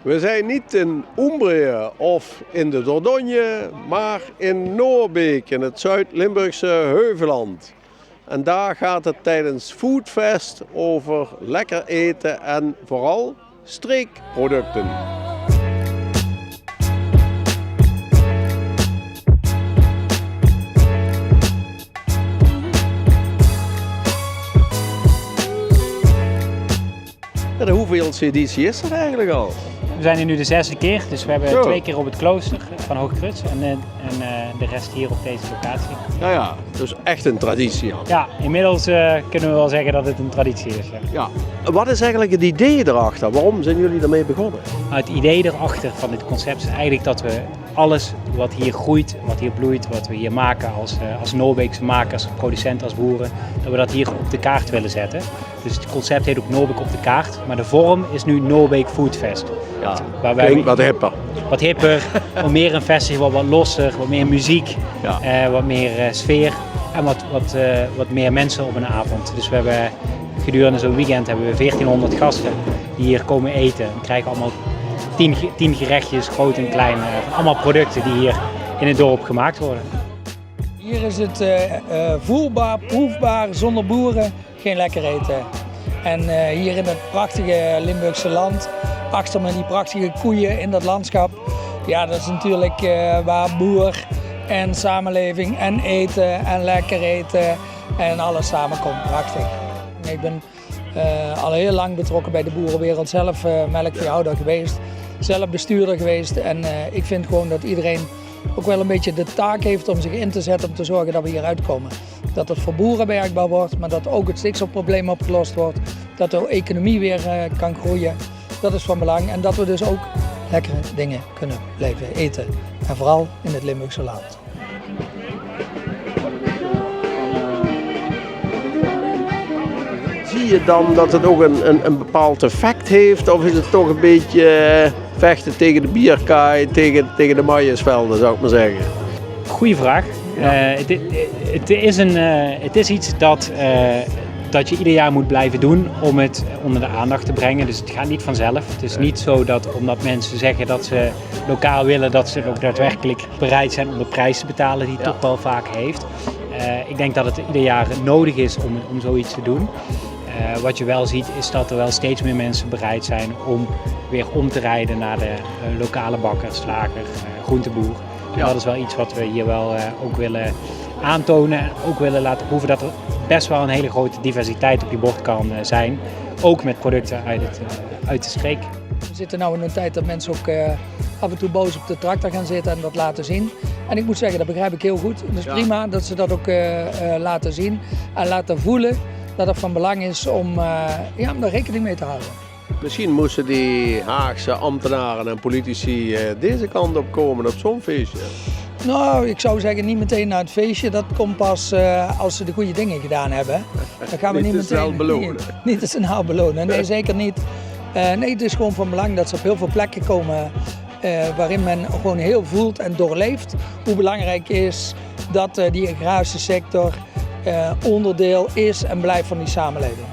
We zijn niet in Umbrië of in de Dordogne, maar in Noorbeek in het Zuid-Limburgse Heuvelland. En daar gaat het tijdens Foodfest over lekker eten en vooral streekproducten. De hoeveelste editie is er eigenlijk al? We zijn hier nu de 6e keer, dus we hebben 2 keer op het klooster van Hoogkruts en de rest hier op deze locatie. Ja, dus echt een traditie al. Ja, inmiddels kunnen we wel zeggen dat het een traditie is. Ja. Wat is eigenlijk het idee erachter? Waarom zijn jullie ermee begonnen? Het idee erachter van dit concept is eigenlijk dat we alles wat hier groeit, wat hier bloeit, wat we hier maken als Noorbeekse makers, producenten, als boeren, dat we dat hier op de kaart willen zetten. Dus het concept heet ook Noorbeek op de kaart, maar de vorm is nu Noorbeek Foodfest. Ja, klinkt wat hipper. Wat hipper, wat meer een festival, wat losser, wat meer muziek, wat meer sfeer en wat meer mensen op een avond. Dus we hebben gedurende zo'n weekend hebben we 1400 gasten die hier komen eten. We krijgen allemaal 10 gerechtjes, groot en klein, van allemaal producten die hier in het dorp gemaakt worden. Hier is het voelbaar, proefbaar, zonder boeren, geen lekker eten. En hier in het prachtige Limburgse land, achter me die prachtige koeien in dat landschap. Ja, dat is natuurlijk waar boer en samenleving en eten en lekker eten en alles samenkomt. Prachtig. Ik ben al heel lang betrokken bij de boerenwereld, zelf melkveehouder geweest, zelf bestuurder geweest. En ik vind gewoon dat iedereen ook wel een beetje de taak heeft om zich in te zetten om te zorgen dat we hier uitkomen. Dat het voor boeren werkbaar wordt, maar dat ook het stikstofprobleem opgelost wordt. Dat de economie weer kan groeien. Dat is van belang en dat we dus ook lekkere dingen kunnen blijven eten. En vooral in het Limburgse land. Zie je dan dat het ook een bepaald effect heeft of is het toch een beetje vechten tegen de bierkaai, tegen de maïsvelden zou ik maar zeggen? Goeie vraag. Ja. Het is iets dat je ieder jaar moet blijven doen om het onder de aandacht te brengen. Dus het gaat niet vanzelf. Het is niet zo dat omdat mensen zeggen dat ze lokaal willen, dat ze ook daadwerkelijk bereid zijn om de prijs te betalen die het toch wel vaak heeft. Ik denk dat het ieder jaar nodig is om zoiets te doen. Wat je wel ziet is dat er wel steeds meer mensen bereid zijn om weer om te rijden naar de lokale bakker, slager, groenteboer. En dat is wel iets wat we hier wel ook willen aantonen en ook willen laten proeven dat er best wel een hele grote diversiteit op je bord kan zijn. Ook met producten uit de streek. We zitten nu in een tijd dat mensen ook af en toe boos op de tractor gaan zitten en dat laten zien. En ik moet zeggen, dat begrijp ik heel goed. Het is prima dat ze dat ook laten zien en laten voelen dat het van belang is om daar rekening mee te houden. Misschien moesten die Haagse ambtenaren en politici deze kant op komen op zo'n feestje. Nou, ik zou zeggen niet meteen naar het feestje. Dat komt pas als ze de goede dingen gedaan hebben. Dan gaan we niet meteen snel belonen. Niet te snel belonen. Nee, zeker niet. Nee, het is gewoon van belang dat ze op heel veel plekken komen waarin men gewoon heel voelt en doorleeft hoe belangrijk is dat die agrarische sector onderdeel is en blijft van die samenleving.